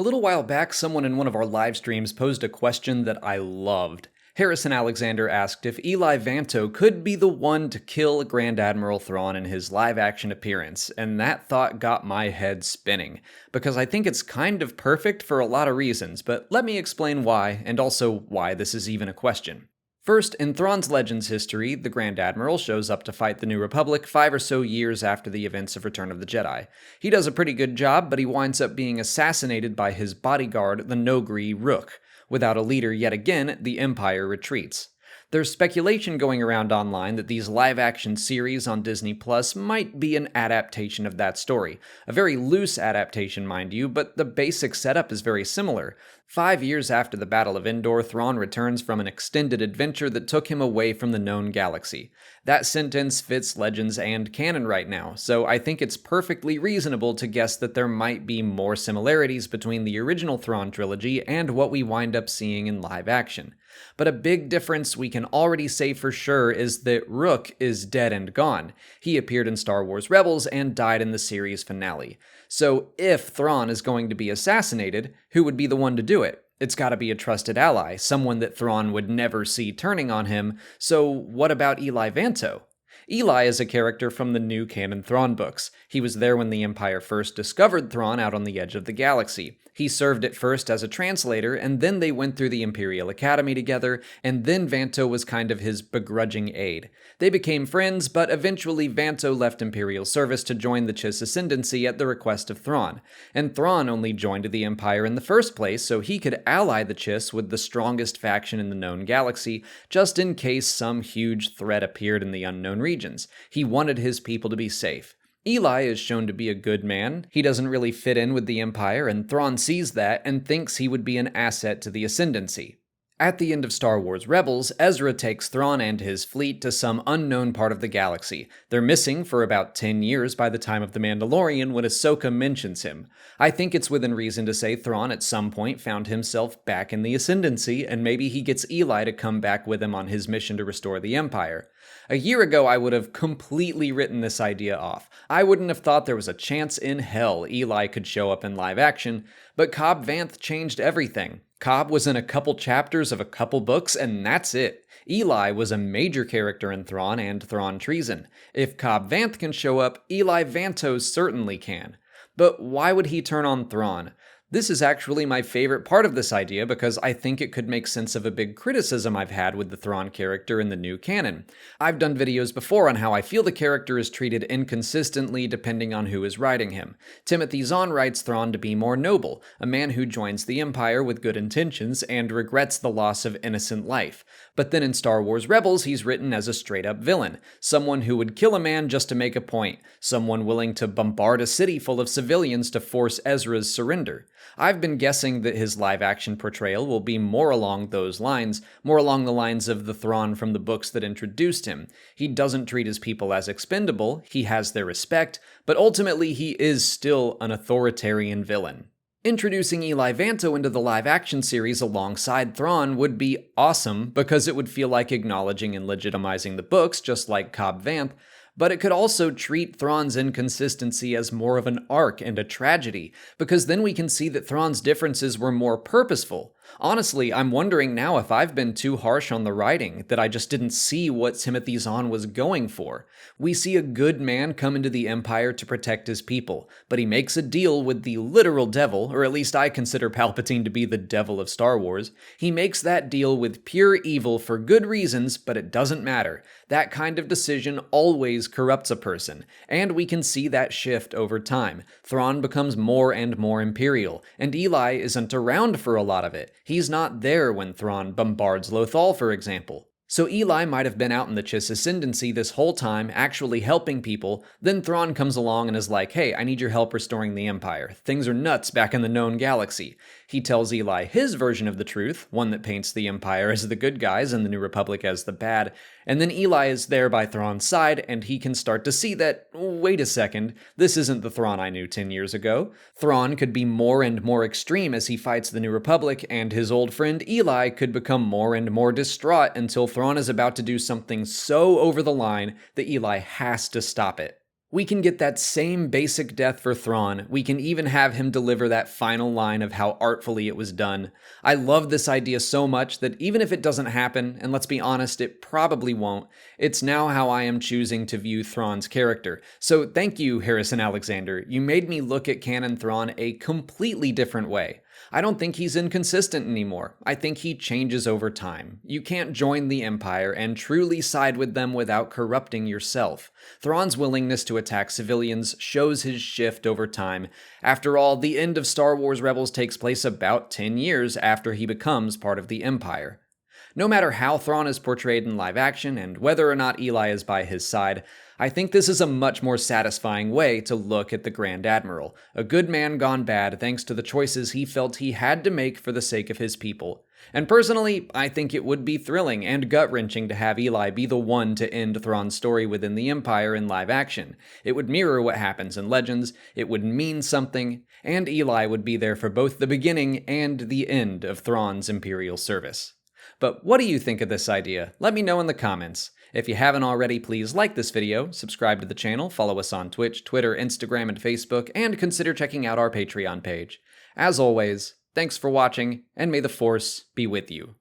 A little while back, someone in one of our live streams posed a question that I loved. Harrison Alexander asked if Eli Vanto could be the one to kill Grand Admiral Thrawn in his live-action appearance, and that thought got my head spinning, because I think it's kind of perfect for a lot of reasons, but let me explain why, and also why this is even a question. First, in Thrawn's Legends history, the Grand Admiral shows up to fight the New Republic 5 or so years after the events of Return of the Jedi. He does a pretty good job, but he winds up being assassinated by his bodyguard, the Noghri Rukh. Without a leader yet again, the Empire retreats. There's speculation going around online that these live-action series on Disney Plus might be an adaptation of that story. A very loose adaptation, mind you, but the basic setup is very similar. 5 years after the Battle of Endor, Thrawn returns from an extended adventure that took him away from the known galaxy. That sentence fits Legends and canon right now, so I think it's perfectly reasonable to guess that there might be more similarities between the original Thrawn trilogy and what we wind up seeing in live action. But a big difference we can already say for sure is that Rukh is dead and gone. He appeared in Star Wars Rebels and died in the series finale. So if Thrawn is going to be assassinated, who would be the one to do it? It's gotta be a trusted ally, someone that Thrawn would never see turning on him, so what about Eli Vanto? Eli is a character from the new canon Thrawn books. He was there when the Empire first discovered Thrawn out on the edge of the galaxy. He served at first as a translator, and then they went through the Imperial Academy together, and then Vanto was kind of his begrudging aide. They became friends, but eventually Vanto left Imperial service to join the Chiss Ascendancy at the request of Thrawn. And Thrawn only joined the Empire in the first place so he could ally the Chiss with the strongest faction in the known galaxy, just in case some huge threat appeared in the unknown regions. He wanted his people to be safe. Eli is shown to be a good man. He doesn't really fit in with the Empire, and Thrawn sees that and thinks he would be an asset to the Ascendancy. At the end of Star Wars Rebels, Ezra takes Thrawn and his fleet to some unknown part of the galaxy. They're missing for about 10 years by the time of The Mandalorian when Ahsoka mentions him. I think it's within reason to say Thrawn at some point found himself back in the Ascendancy, and maybe he gets Eli to come back with him on his mission to restore the Empire. A year ago, I would have completely written this idea off. I wouldn't have thought there was a chance in hell Eli could show up in live action, but Cobb Vanth changed everything. Cobb was in a couple chapters of a couple books, and that's it. Eli was a major character in Thrawn and Thrawn Treason. If Cobb Vanth can show up, Eli Vanto certainly can. But why would he turn on Thrawn? This is actually my favorite part of this idea because I think it could make sense of a big criticism I've had with the Thrawn character in the new canon. I've done videos before on how I feel the character is treated inconsistently depending on who is writing him. Timothy Zahn writes Thrawn to be more noble, a man who joins the Empire with good intentions and regrets the loss of innocent life. But then in Star Wars Rebels, he's written as a straight-up villain, someone who would kill a man just to make a point, someone willing to bombard a city full of civilians to force Ezra's surrender. I've been guessing that his live-action portrayal will be more along those lines, more along the lines of the Thrawn from the books that introduced him. He doesn't treat his people as expendable, he has their respect, but ultimately he is still an authoritarian villain. Introducing Eli Vanto into the live-action series alongside Thrawn would be awesome because it would feel like acknowledging and legitimizing the books, just like Cobb Vanth, but it could also treat Thrawn's inconsistency as more of an arc and a tragedy, because then we can see that Thrawn's differences were more purposeful. Honestly, I'm wondering now if I've been too harsh on the writing, that I just didn't see what Timothy Zahn was going for. We see a good man come into the Empire to protect his people, but he makes a deal with the literal devil, or at least I consider Palpatine to be the devil of Star Wars. He makes that deal with pure evil for good reasons, but it doesn't matter. That kind of decision always corrupts a person, and we can see that shift over time. Thrawn becomes more and more imperial, and Eli isn't around for a lot of it. He's not there when Thrawn bombards Lothal, for example. So Eli might have been out in the Chiss Ascendancy this whole time, actually helping people, then Thrawn comes along and is like, hey, I need your help restoring the Empire. Things are nuts back in the known galaxy. He tells Eli his version of the truth, one that paints the Empire as the good guys and the New Republic as the bad, and then Eli is there by Thrawn's side, and he can start to see that, wait a second, this isn't the Thrawn I knew 10 years ago. Thrawn could be more and more extreme as he fights the New Republic, and his old friend Eli could become more and more distraught until Thrawn is about to do something so over the line that Eli has to stop it. We can get that same basic death for Thrawn. We can even have him deliver that final line of how artfully it was done. I love this idea so much that even if it doesn't happen, and let's be honest, it probably won't, it's now how I am choosing to view Thrawn's character. So thank you, Harrison Alexander. You made me look at canon Thrawn a completely different way. I don't think he's inconsistent anymore. I think he changes over time. You can't join the Empire and truly side with them without corrupting yourself. Thrawn's willingness to attack civilians shows his shift over time. After all, the end of Star Wars Rebels takes place about 10 years after he becomes part of the Empire. No matter how Thrawn is portrayed in live action and whether or not Eli is by his side, I think this is a much more satisfying way to look at the Grand Admiral, a good man gone bad thanks to the choices he felt he had to make for the sake of his people. And personally, I think it would be thrilling and gut-wrenching to have Eli be the one to end Thrawn's story within the Empire in live action. It would mirror what happens in Legends, it would mean something, and Eli would be there for both the beginning and the end of Thrawn's Imperial service. But what do you think of this idea? Let me know in the comments. If you haven't already, please like this video, subscribe to the channel, follow us on Twitch, Twitter, Instagram, and Facebook, and consider checking out our Patreon page. As always, thanks for watching, and may the Force be with you.